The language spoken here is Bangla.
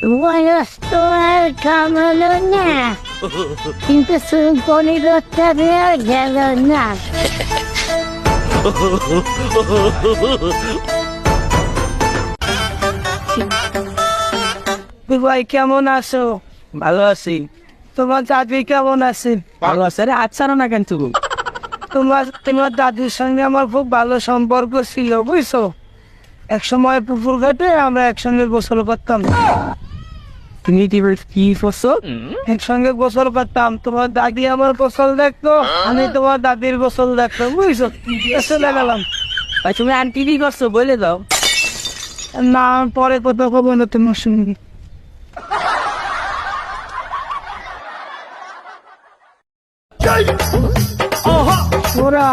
বয়স তো আর কামালো না, কিন্তু পরিবর্তন গেল না। ভাই কেমন আছো? ভালো আছি। তোমার দাদি কেমন আছে? ভালো আছে। আরে আচ্ছা না কেন তুমি? তোমার দাদির সঙ্গে আমার খুব ভালো সম্পর্ক ছিল, বুঝছো? এক সময় পুকুর ঘাটে আমরা একসঙ্গে গোসল করতাম। তুমি কি করছো? একসঙ্গে গোসল করতাম, তোমার দাদি আমার গোসল দেখতো, আমি তোমার দাদির গোসল দেখতাম, বুঝছো? চলে গেলাম। ভাই তুমি আন্টি কি করছো বলে দাও। না, পরে কথা কবো না তোমার সঙ্গে। ওরা